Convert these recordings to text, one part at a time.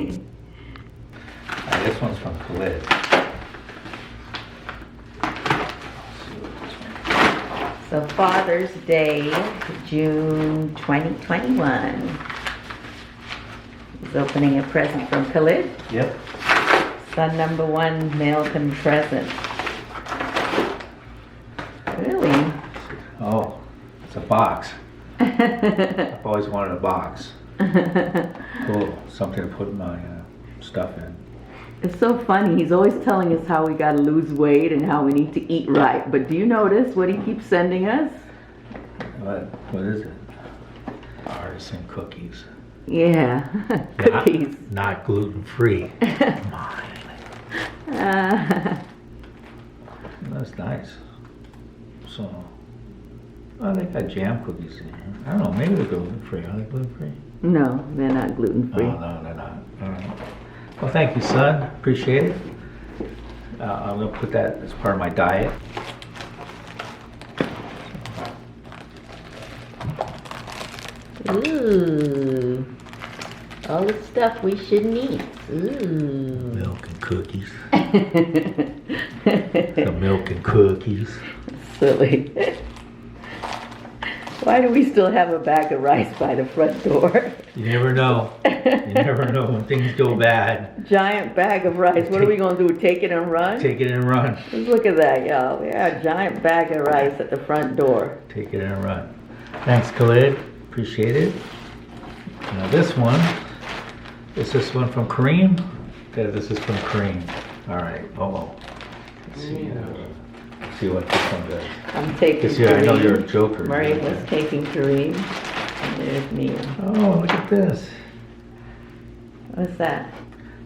This one's from Khalid. So Father's Day, June 2021. He's opening a present from Khalid. Yep. Son number one, Malcolm present. Really? Oh, it's a box. I've always wanted a box. Cool. Something to put my stuff in. It's so funny. He's always telling us how we got to lose weight and how we need to eat right. But do you notice what he keeps sending us? What is it? Artisan cookies. Yeah, cookies. Not gluten-free. Mine. That's nice. So, they got jam cookies in here. I don't know, maybe they're gluten-free. Are they gluten-free? No, they're not gluten-free. Oh, no, they're not. All right. Well, thank you, son. Appreciate it. I'm going to put that as part of my diet. Ooh. All the stuff we shouldn't eat. Ooh. Milk and cookies. The milk and cookies. Silly. Why do we still have a bag of rice by the front door? You never know. You never know when things go bad. Giant bag of rice. What are we going to do? Take it and run? Take it and run. Just look at that, y'all. Yeah, a giant bag of rice at the front door. Take it and run. Thanks, Khalid. Appreciate it. Now this one, is this one from Kareem? Okay, this is from Kareem. All right. Uh-oh. Let's see. Let's see what this one does. I'm taking Kareem. I know you're a joker. Murray was taking Kareem. And there's me. Oh, look at this. What's that?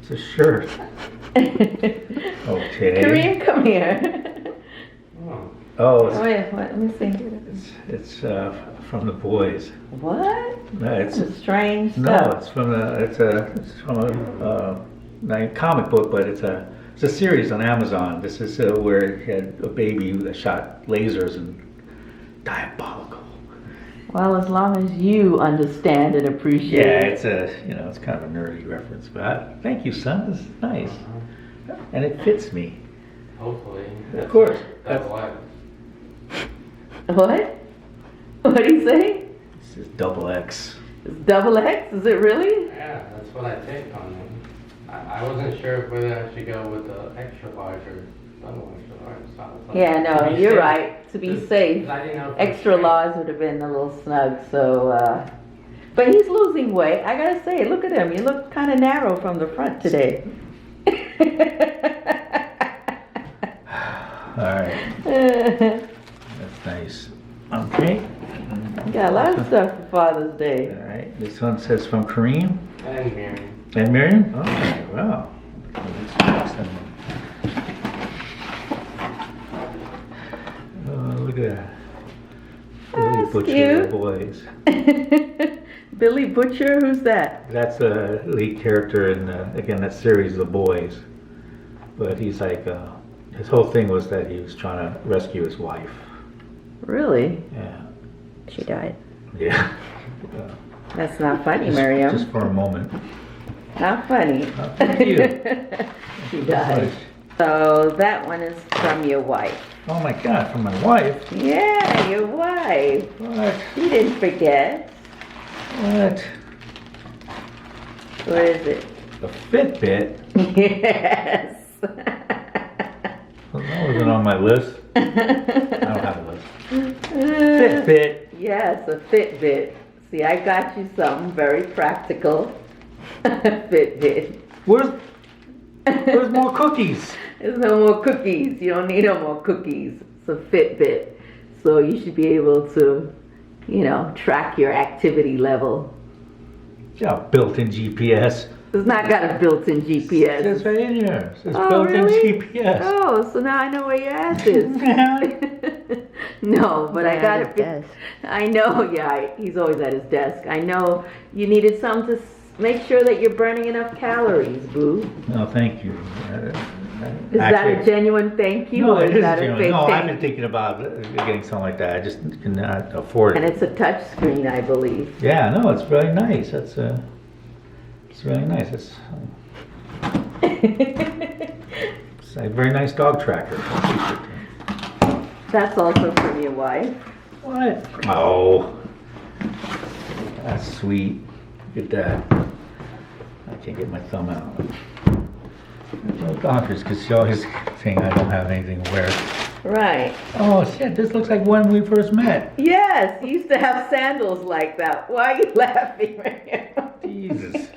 It's a shirt. Okay. Kareem, come here. Oh, Wait, what? Let me see. it's from the boys. What? No, it's That's strange no, stuff. it's from a comic book, but it's a series on Amazon. This is where he had a baby that shot lasers and diabolical. Well, as long as you understand and appreciate Yeah, it. it's kind of a nerdy reference, but thank you, son. This is nice, and it fits me. Hopefully. Of course. That's why. What? What do you say? This is double X. It's double X? Is it really? Yeah, that's what I take on them. I wasn't sure whether I should go with the extra large or double extra large. So I was like, Yeah, no, to be you're safe. right. To be safe, I didn't know if it was extra straight. large would have been a little snug. So, but he's losing weight. I gotta say, look at him. You look kind of narrow from the front today. All right, that's nice. Okay. Got a lot of stuff for Father's Day. All right. This one says from Kareem And Miriam. and Miriam. Oh, wow. Look at that. Billy That's Butcher cute. the boys. Billy Butcher, who's that? That's a lead character in again that series, The Boys. But he's like his whole thing was that he was trying to rescue his wife. Really? Yeah. She died. Yeah. That's not funny, Miriam. Just for a moment. Not funny. Thank you. She died. So that one is from your wife. Oh my God, from my wife. Yeah, your wife. What? She didn't forget. What? What is it? The Fitbit? Yes. Well, that wasn't on my list. I don't have a list. Fitbit. Yes, a Fitbit. See, I got you something very practical. Fitbit. Where's more cookies? There's no more cookies. You don't need no more cookies. It's a Fitbit. So you should be able to, track your activity level. Yeah, built-in GPS. It's not got a built-in GPS. It's right in here. It's Oh, built-in really? GPS. Oh, so now I know where your ass is. No, but I got it. Desk. I know, yeah, he's always at his desk. I know you needed something to make sure that you're burning enough calories, boo. No, thank you. Is that a genuine thank you, No, or it is is that a genuine. fake No, I've thank been you? thinking about getting something like that. I just cannot afford And it. it's a touch screen, I believe. Yeah, no, it's really nice. That's It's really nice. It's a very nice dog tracker. That's also from your wife. What? Oh, that's sweet. Look at that. I can't get my thumb out. No doctors, because she always saying I don't have anything to wear. Right. Oh shit, this looks like when we first met. Yes, you used to have sandals like that. Why are you laughing right now? Jesus.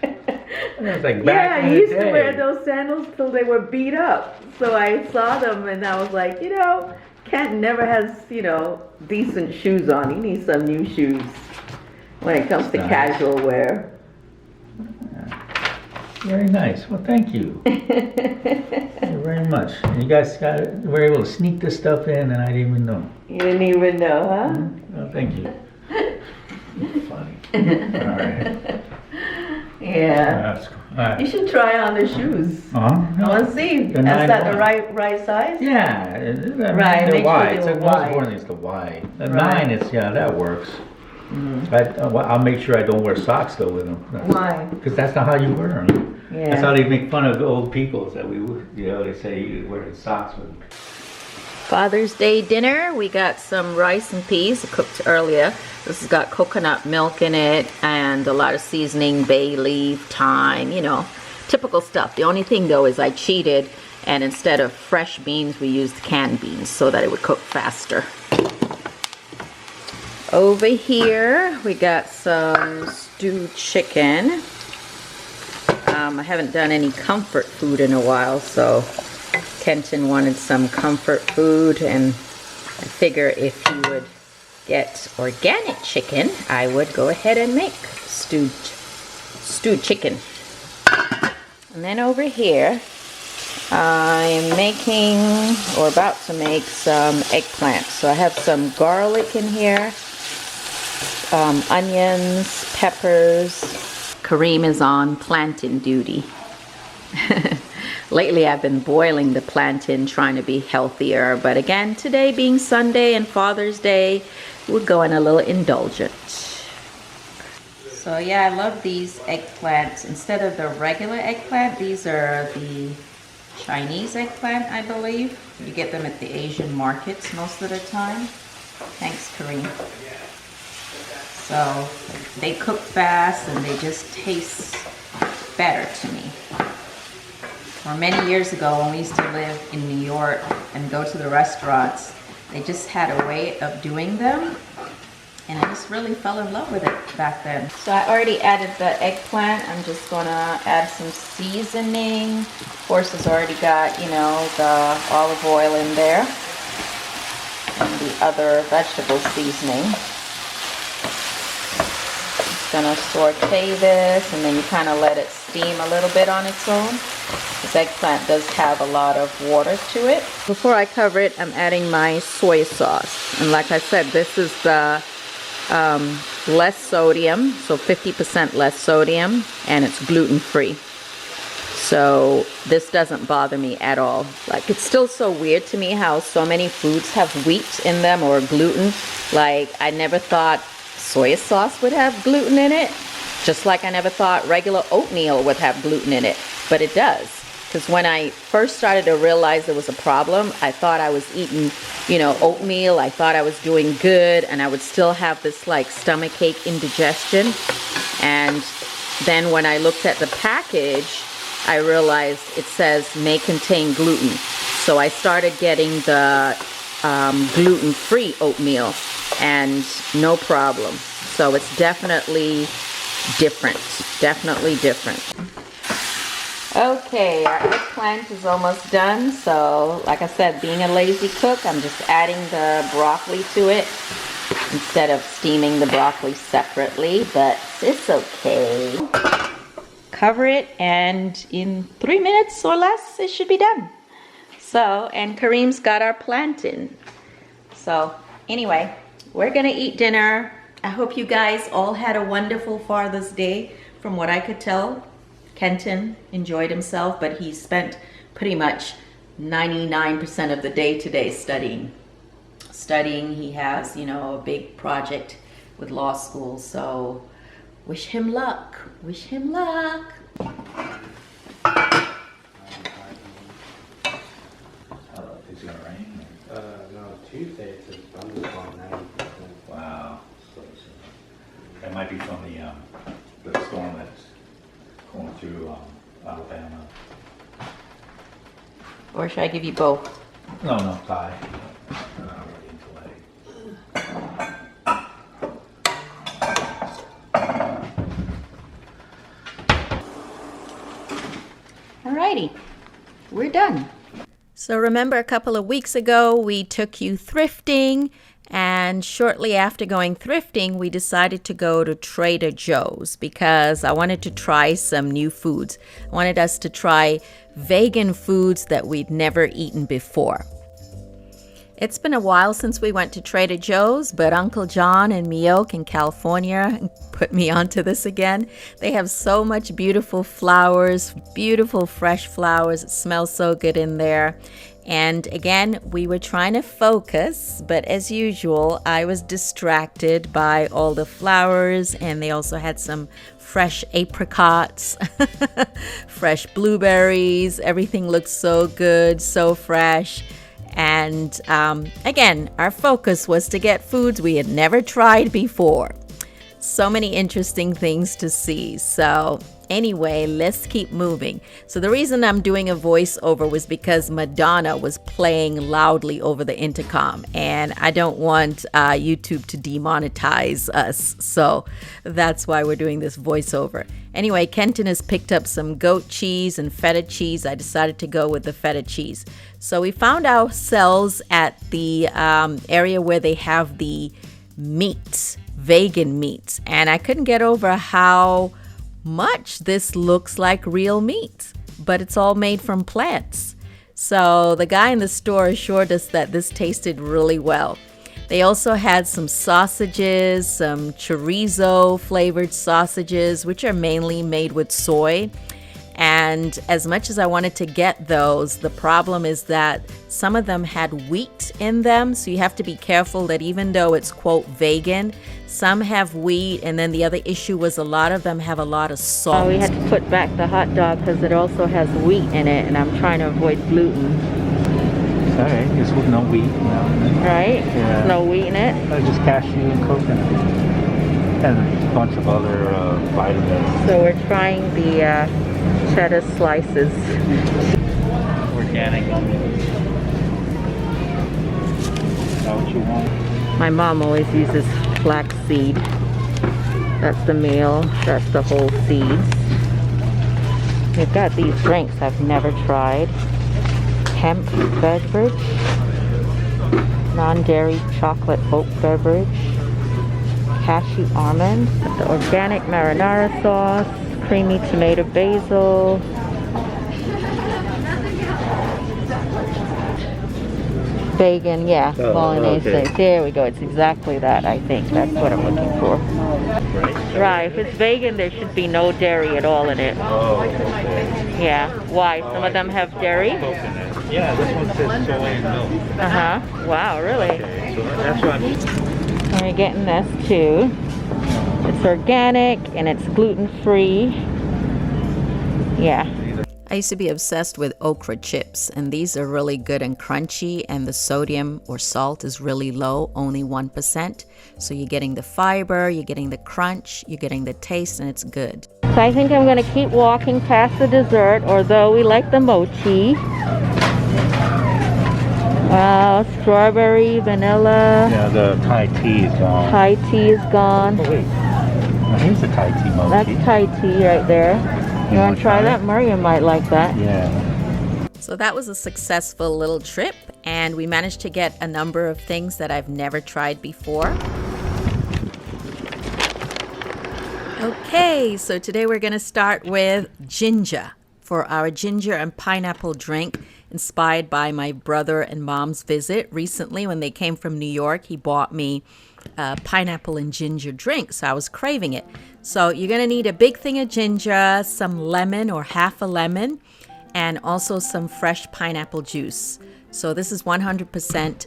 That was like back Yeah, in you the used to day. wear those sandals till they were beat up. So I saw them and I was like, you know, Kent never has, you know, decent shoes on. He needs some new shoes when it comes to Nice. casual wear. Very nice. Well, thank you. Thank you very much. And you guys were able to sneak this stuff in, and I didn't even know. You didn't even know, huh? Well, thank you. Funny. All right. Yeah. That's cool. All right. You should try on the shoes. Uh-huh. I want to see. Is The that 9-1. the right size? Yeah. Right, The make sure Y. they It's were like most wide. importantly, it's the Y. The Right. 9 is, yeah, that works. Mhm. I'll make sure I don't wear socks though with them. Why? Because that's not how you wear them. Yeah. That's how they make fun of old people. That we, you know, they say you wear socks with them. Father's Day dinner, we got some rice and peas cooked earlier. This has got coconut milk in it and a lot of seasoning, bay leaf, thyme, you know, typical stuff. The only thing though is I cheated and instead of fresh beans, we used canned beans so that it would cook faster. Over here, we got some stewed chicken. I haven't done any comfort food in a while, so Kenton wanted some comfort food, and I figure if he would get organic chicken, I would go ahead and make stewed chicken. And then over here, I'm making, or about to make, some eggplant. So I have some garlic in here, onions, peppers. Kareem is on plantain duty. Lately I've been boiling the plantain, trying to be healthier, but again, today being Sunday and Father's Day, we're going a little indulgent. So yeah, I love these eggplants. Instead of the regular eggplant, these are the Chinese eggplant, I believe. You get them at the Asian markets most of the time. Thanks, Kareem. So they cook fast and they just taste better to me. Or many years ago when we used to live in New York and go to the restaurants, they just had a way of doing them and I just really fell in love with it back then. So I already added the eggplant. I'm just gonna add some seasoning. Of course, it's already got, you know, the olive oil in there and the other vegetable seasoning. Gonna saute this and then you kind of let it steam a little bit on its own. This eggplant does have a lot of water to it. Before I cover it, I'm adding my soy sauce. And like I said, this is the less sodium, so 50% less sodium, and it's gluten-free. So this doesn't bother me at all. Like, it's still so weird to me how so many foods have wheat in them or gluten. Like, I never thought soy sauce would have gluten in it, just like I never thought regular oatmeal would have gluten in it, but it does. Because when I first started to realize there was a problem, I thought I was eating, you know, oatmeal. I thought I was doing good, and I would still have this like stomachache indigestion. And then when I looked at the package, I realized it says may contain gluten. So I started getting the gluten-free oatmeal, and no problem. So it's definitely different. Definitely different. Okay, our eggplant is almost done. So, like I said, being a lazy cook, I'm just adding the broccoli to it instead of steaming the broccoli separately, but it's okay. Cover it, and in 3 minutes or less, it should be done. So, and Kareem's got our plantain. So, anyway, we're gonna eat dinner. I hope you guys all had a wonderful Father's Day. From what I could tell, Kenton enjoyed himself, but he spent pretty much 99% of the day today studying. He has, you know, a big project with law school, so wish him luck. Wish him luck. Is it gonna rain? No, Tuesday it says thunderstorm 90%. Wow. That might be from the storm that's going through Alabama. Or should I give you both? No, pie. I'm not ready until Alrighty, we're done. So remember a couple of weeks ago we took you thrifting, and shortly after going thrifting we decided to go to Trader Joe's because I wanted to try some new foods. I wanted us to try vegan foods that we'd never eaten before. It's been a while since we went to Trader Joe's, but Uncle John in Meoke in California put me onto this again. They have so much beautiful flowers, beautiful fresh flowers. It smells so good in there. And again, we were trying to focus, but as usual, I was distracted by all the flowers, and they also had some fresh apricots, fresh blueberries. Everything looked so good, so fresh. And again, our focus was to get foods we had never tried before. So many interesting things to see. So anyway, let's keep moving. So the reason I'm doing a voiceover was because Madonna was playing loudly over the intercom, and I don't want YouTube to demonetize us. So that's why we're doing this voiceover. Anyway, Kenton has picked up some goat cheese and feta cheese. I decided to go with the feta cheese. So we found ourselves at the area where they have the meats, vegan meats, and I couldn't get over how much this looks like real meat, but it's all made from plants. So the guy in the store assured us that this tasted really well. They also had some sausages, some chorizo flavored sausages, which are mainly made with soy. And as much as I wanted to get those, the problem is that some of them had wheat in them. So you have to be careful that even though it's, quote, vegan, some have wheat. And then the other issue was a lot of them have a lot of salt. We had to put back the hot dog because it also has wheat in it. And I'm trying to avoid gluten. It's all right. It's with no wheat. No. Right? Yeah. No wheat in it? Just cashew and coconut. And a bunch of other vitamins. So we're trying the cheddar slices. Organic. Is that what you want? My mom always uses flax seed. That's the meal. That's the whole seeds. We've got these drinks I've never tried. Hemp beverage, non-dairy chocolate oat beverage, cashew almond, the organic marinara sauce, creamy tomato basil, vegan, yeah, bolognese. Okay. There we go. It's exactly that, I think. That's what I'm looking for. Right. If it's vegan, there should be no dairy at all in it. Oh, okay. Yeah. Why? Some of them have dairy? Coconut. Yeah, this one says soy and milk. Uh-huh. Wow, really? Okay, so that's what I'm... We're getting this too. It's organic and it's gluten-free. Yeah. I used to be obsessed with okra chips, and these are really good and crunchy, and the sodium or salt is really low, only 1%. So you're getting the fiber, you're getting the crunch, you're getting the taste, and it's good. So I think I'm going to keep walking past the dessert, although we like the mochi. Wow, strawberry, vanilla. Yeah, the Thai tea is gone. Thai tea is gone. Oh, wait. Now, here's the Thai tea mochi. That's Thai tea right there. You want to try that? Maria might like that. Yeah. So that was a successful little trip, and we managed to get a number of things that I've never tried before. Okay, so today we're going to start with ginger for our ginger and pineapple drink, inspired by my brother and mom's visit recently. When they came from New York, he bought me a pineapple and ginger drink, so I was craving it. So you're going to need a big thing of ginger, some lemon or half a lemon, and also some fresh pineapple juice. So this is 100%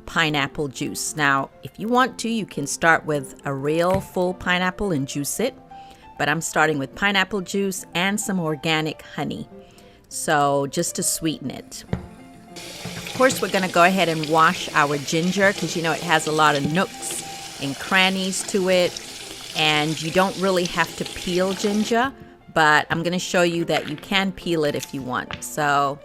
pineapple juice. Now, if you want to, you can start with a real full pineapple and juice it. but I'm starting with pineapple juice and some organic honey. So just to sweeten it. Of course, we're going to go ahead and wash our ginger because you know it has a lot of nooks and crannies to it, and you don't really have to peel ginger, but I'm going to show you that you can peel it if you want. So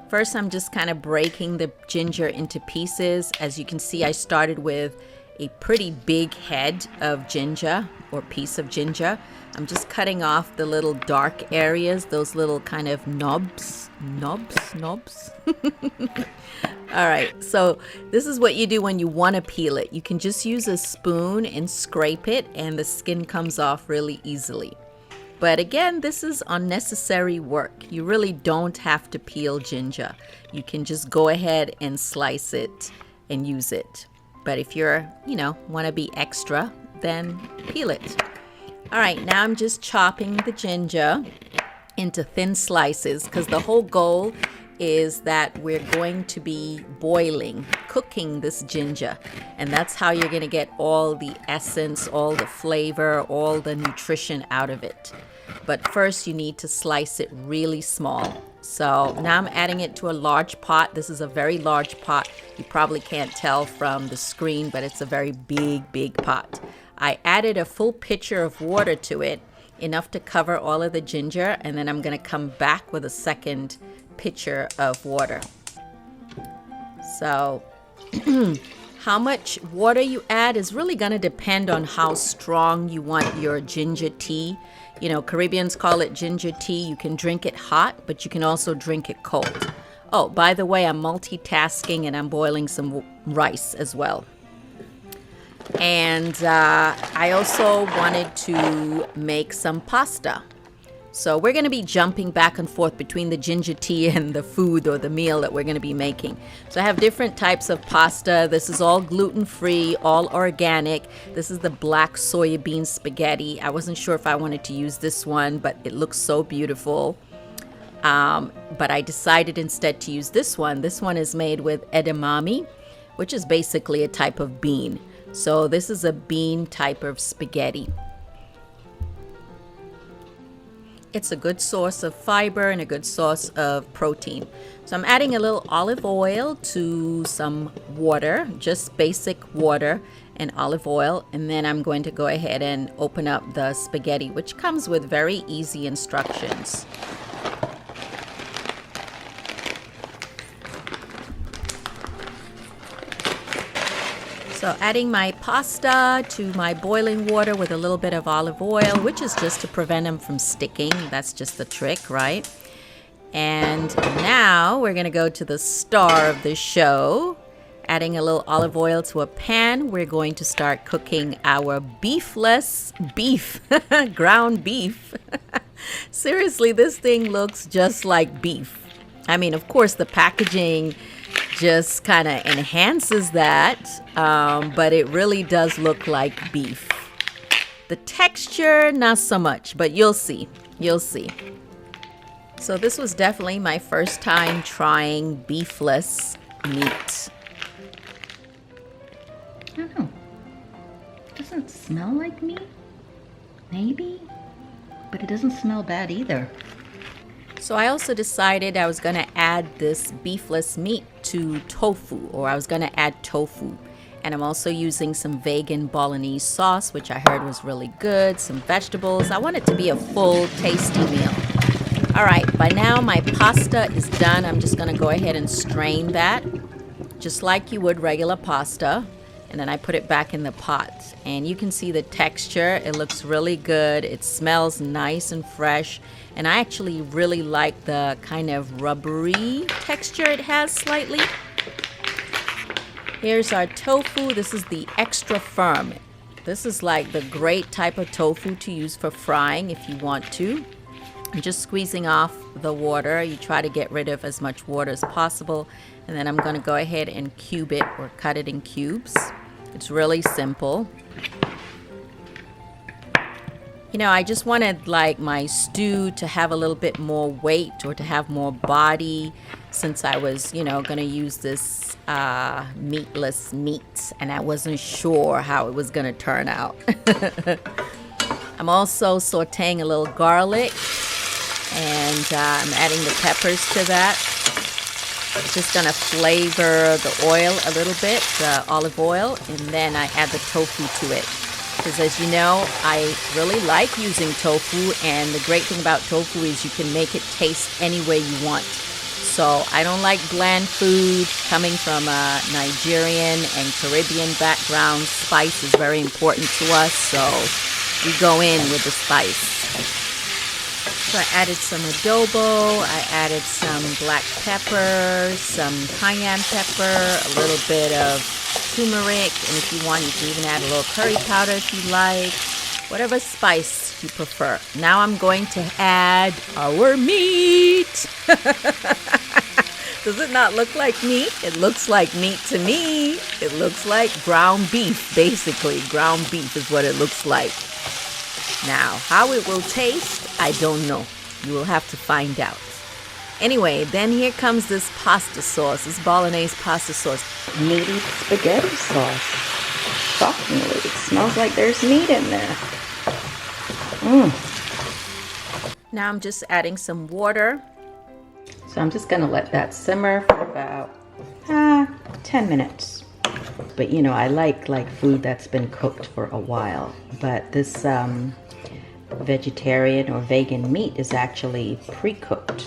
first I'm just kind of breaking the ginger into pieces. As you can see, I started with a pretty big head of ginger or piece of ginger. I'm just cutting off the little dark areas, those little kind of knobs. All right, so this is what you do when you want to peel it. You can just use a spoon and scrape it, and the skin comes off really easily. But again, this is unnecessary work. You really don't have to peel ginger. You can just go ahead and slice it and use it. But if you're, want to be extra, then peel it. All right, now I'm just chopping the ginger into thin slices because the whole goal is that we're going to be cooking this ginger. And that's how you're going to get all the essence, all the flavor, all the nutrition out of it. But first you need to slice it really small. So now I'm adding it to a large pot. This is a very large pot. You probably can't tell from the screen, but it's a very big pot. I added a full pitcher of water to it, enough to cover all of the ginger, and then I'm going to come back with a second pitcher of water. So how much water you add is really going to depend on how strong you want your ginger tea. Caribbeans call it ginger tea. You can drink it hot, but you can also drink it cold. Oh, by the way, I'm multitasking and I'm boiling some rice as well. And I also wanted to make some pasta. So we're going to be jumping back and forth between the ginger tea and the food or the meal that we're going to be making. So I have different types of pasta. This is all gluten-free, all organic. This is the black soybean spaghetti. I wasn't sure if I wanted to use this one, but it looks so beautiful. But I decided instead to use this one. This one is made with edamame, which is basically a type of bean. So this is a bean type of spaghetti. It's a good source of fiber and a good source of protein. So I'm adding a little olive oil to some water, just basic water and olive oil. And then I'm going to go ahead and open up the spaghetti, which comes with very easy instructions. So adding my pasta to my boiling water with a little bit of olive oil, which is just to prevent them from sticking. That's just the trick, right? And now we're going to go to the star of the show. Adding a little olive oil to a pan, we're going to start cooking our ground beef. Seriously, this thing looks just like beef. I mean, of course, the packaging just kind of enhances that, but it really does look like beef. The texture, not so much, but you'll see. So this was definitely my first time trying beefless meat. I don't know. It doesn't smell like meat. Maybe, but it doesn't smell bad either. So I also decided I was going to add this beefless meat to tofu, or I was going to add tofu. And I'm also using some vegan bolognese sauce, which I heard was really good, some vegetables. I want it to be a full, tasty meal. All right, by now my pasta is done. I'm just going to go ahead and strain that, just like you would regular pasta. And then I put it back in the pot. And you can see the texture. It looks really good. It smells nice and fresh. And I actually really like the kind of rubbery texture it has slightly. Here's our tofu. This is the extra firm. This is like the great type of tofu to use for frying if you want to. I'm just squeezing off the water. You try to get rid of as much water as possible. And then I'm going to go ahead and cube it or cut it in cubes. It's really simple. I just wanted like my stew to have a little bit more weight or to have more body since I was, going to use this meatless meat and I wasn't sure how it was going to turn out. I'm also sauteing a little garlic, and I'm adding the peppers to that. It's just gonna flavor the oil a little bit, the olive oil, and then I add the tofu to it. Because as you know, I really like using tofu, and the great thing about tofu is you can make it taste any way you want. So I don't like bland food. Coming from a Nigerian and Caribbean background, spice is very important to us, so we go in with the spice. So I added some adobo, I added some black pepper, some cayenne pepper, a little bit of turmeric, and if you want, you can even add a little curry powder if you like, whatever spice you prefer. Now I'm going to add our meat. Does it not look like meat? It looks like meat to me. It looks like ground beef, basically. Ground beef is what it looks like. Now, how it will taste, I don't know. You will have to find out. Anyway, then here comes this pasta sauce, this bolognese pasta sauce. Meaty spaghetti sauce. Shockingly, it smells like there's meat in there. Now I'm just adding some water. So I'm just gonna let that simmer for about 10 minutes. But you know, I like food that's been cooked for a while. But this vegetarian or vegan meat is actually pre-cooked.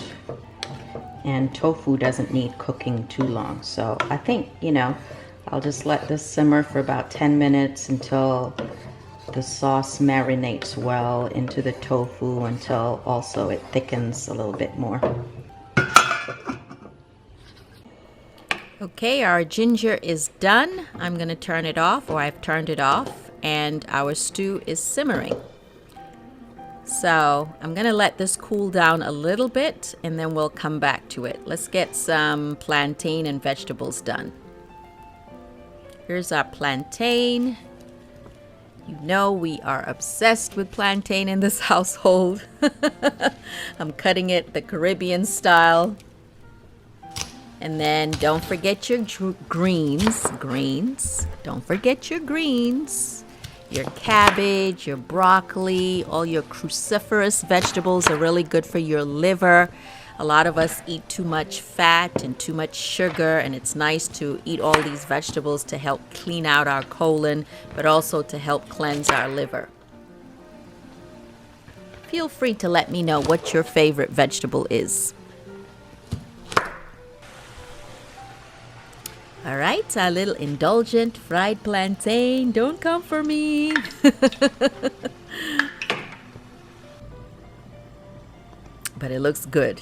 And tofu doesn't need cooking too long. So I think, you know, I'll just let this simmer for about 10 minutes until the sauce marinates well into the tofu, until also it thickens a little bit more. Okay, our ginger is done. I'm going to turn it off, or I've turned it off, and our stew is simmering. So I'm going to let this cool down a little bit, and then we'll come back to it. Let's get some plantain and vegetables done. Here's our plantain. You know we are obsessed with plantain in this household. I'm cutting it the Caribbean style. And then don't forget your greens. Don't forget your greens. Your cabbage, your broccoli, all your cruciferous vegetables are really good for your liver. A lot of us eat too much fat and too much sugar, and it's nice to eat all these vegetables to help clean out our colon, but also to help cleanse our liver. Feel free to let me know what your favorite vegetable is. All right, our little indulgent fried plantain. Don't come for me. But it looks good.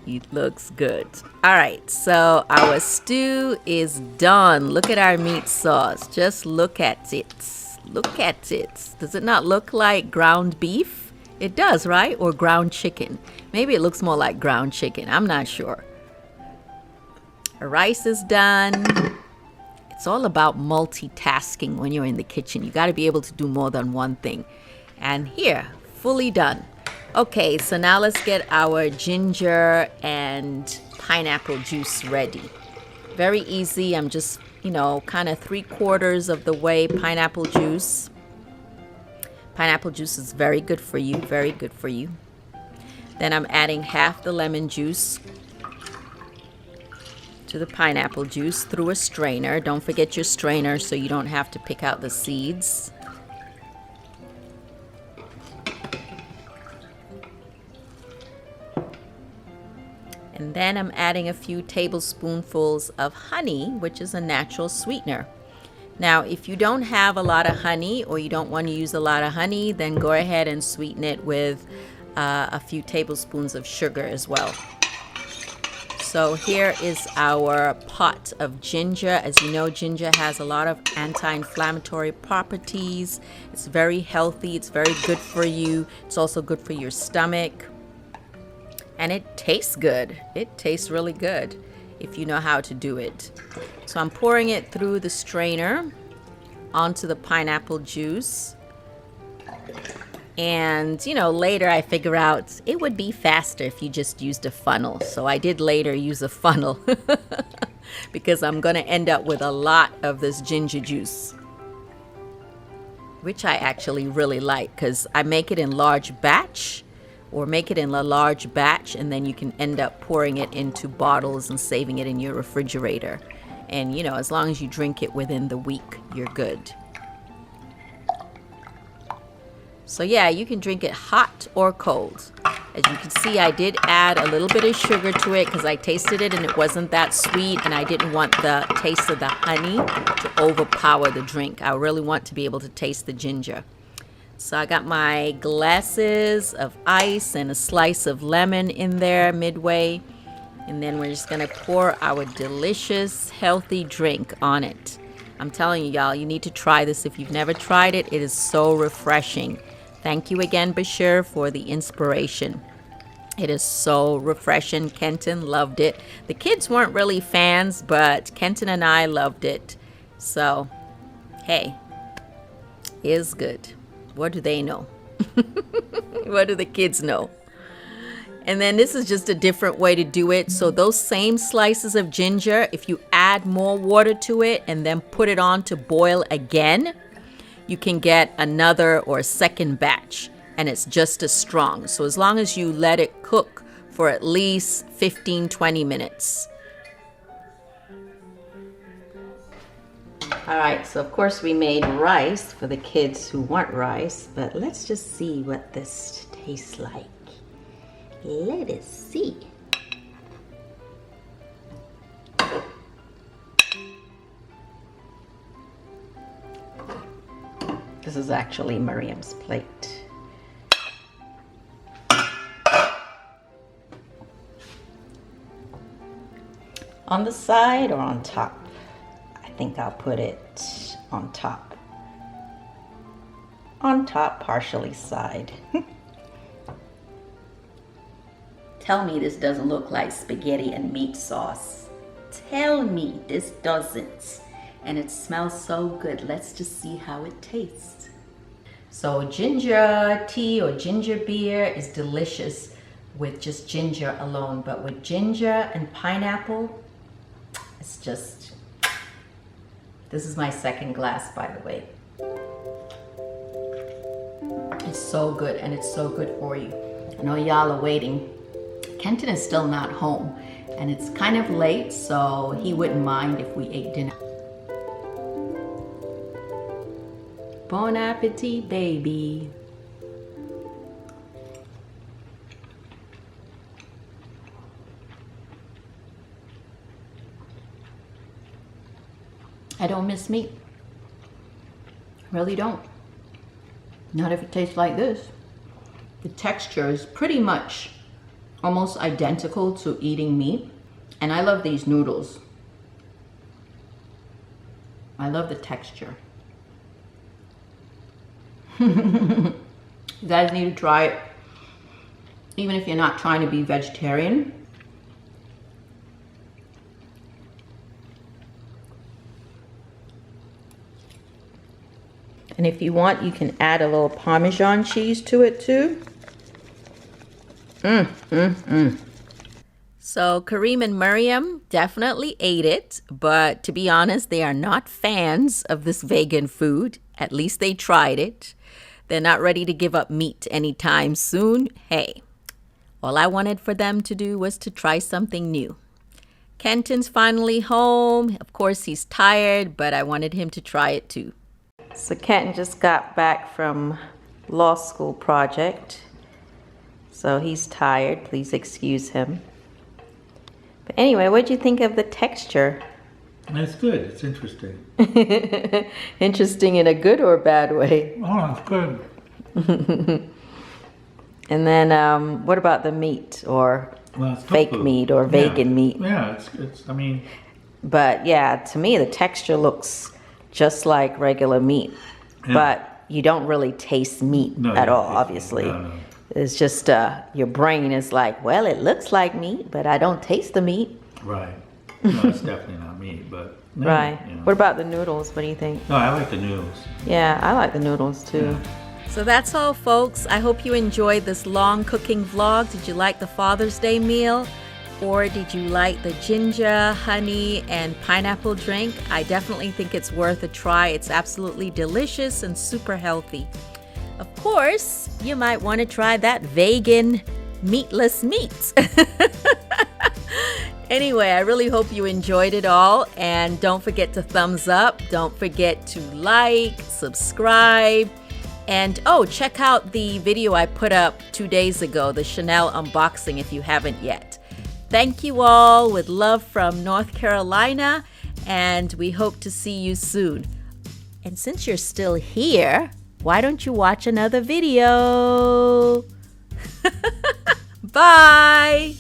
It looks good. All right, so our stew is done. Look at our meat sauce. Just look at it. Look at it. Does it not look like ground beef? It does, right? Or ground chicken. Maybe it looks more like ground chicken. I'm not sure. Our rice is done. It's all about multitasking when you're in the kitchen. You got to be able to do more than one thing. And here, fully done. Okay, so now let's get our ginger and pineapple juice ready. Very easy. I'm just, kind of 3/4 of the way pineapple juice. Pineapple juice is very good for you, very good for you. Then I'm adding half the lemon juice to the pineapple juice through a strainer. Don't forget your strainer so you don't have to pick out the seeds. And then I'm adding a few tablespoonfuls of honey, which is a natural sweetener. Now, if you don't have a lot of honey, or you don't want to use a lot of honey, then go ahead and sweeten it with a few tablespoons of sugar as well. So here is our pot of ginger. As you know, ginger has a lot of anti-inflammatory properties. It's very healthy. It's very good for you. It's also good for your stomach. And it tastes good. It tastes really good if you know how to do it. So I'm pouring it through the strainer onto the pineapple juice. And, later I figure out it would be faster if you just used a funnel. So I did later use a funnel because I'm going to end up with a lot of this ginger juice. which I actually really like because I make it in large batch, or make it in a large batch, and then you can end up pouring it into bottles and saving it in your refrigerator. And you know, as long as you drink it within the week, you're good. So yeah, you can drink it hot or cold. As you can see, I did add a little bit of sugar to it because I tasted it and it wasn't that sweet, and I didn't want the taste of the honey to overpower the drink. I really want to be able to taste the ginger. So I got my glasses of ice and a slice of lemon in there midway. And then we're just gonna pour our delicious, healthy drink on it. I'm telling you, y'all, you need to try this if you've never tried it. It is so refreshing. Thank you again, Bashir, for the inspiration. It is so refreshing. Kenton loved it. The kids weren't really fans, but Kenton and I loved it. So, hey, it is good. What do they know? What do the kids know? And then this is just a different way to do it. So those same slices of ginger, if you add more water to it and then put it on to boil again, you can get another or a second batch, and it's just as strong. So as long as you let it cook for at least 15-20 minutes. All right, so of course we made rice for the kids who want rice, but let's just see what this tastes like. Let us see. This is actually Miriam's plate. On the side or on top? I think I'll put it on top. On top, partially side. Tell me this doesn't look like spaghetti and meat sauce. Tell me this doesn't. And it smells so good. Let's just see how it tastes. So ginger tea or ginger beer is delicious with just ginger alone, but with ginger and pineapple, it's just, this is my second glass, by the way. It's so good, and it's so good for you. I know y'all are waiting. Kenton is still not home, and it's kind of late, so he wouldn't mind if we ate dinner. Bon appetit, baby. I don't miss meat. Really don't. Not if it tastes like this. The texture is pretty much almost identical to eating meat. And I love these noodles. I love the texture. You guys need to try it, even if you're not trying to be vegetarian. And if you want, you can add a little Parmesan cheese to it too. So Kareem and Miriam definitely ate it, but to be honest, they are not fans of this vegan food. At least they tried it. They're not ready to give up meat anytime soon. Hey, all I wanted for them to do was to try something new. Kenton's finally home. Of course, he's tired, but I wanted him to try it too. So Kenton just got back from law school project. So he's tired. Please excuse him. But anyway, what do you think of the texture? It's good. It's interesting. Interesting in a good or bad way? Oh, it's good. And then what about the meat or Well, it's fake tofu. meat or vegan meat? Yeah, it's, I mean, But yeah, to me the texture looks just like regular meat. Yeah. But you don't really taste meat No, at you all, don't taste obviously. meat. No. It's just your brain is like, well, it looks like meat, but I don't taste the meat. right. No, it's definitely not meat, but. No, Right. you know. What about the noodles? What do you think? No, I like the noodles. Yeah, I like the noodles too. Yeah. So that's all, folks. I hope you enjoyed this long cooking vlog. Did you like the Father's Day meal? or did you like the ginger, honey, and pineapple drink? I definitely think it's worth a try. It's absolutely delicious and super healthy. Of course, you might want to try that vegan meatless meat. Anyway, I really hope you enjoyed it all, and don't forget to thumbs up. Don't forget to like, subscribe, and oh, check out the video I put up 2 days ago, the Chanel unboxing, if you haven't yet. Thank you all, with love from North Carolina, and we hope to see you soon. And since you're still here, why don't you watch another video? Bye!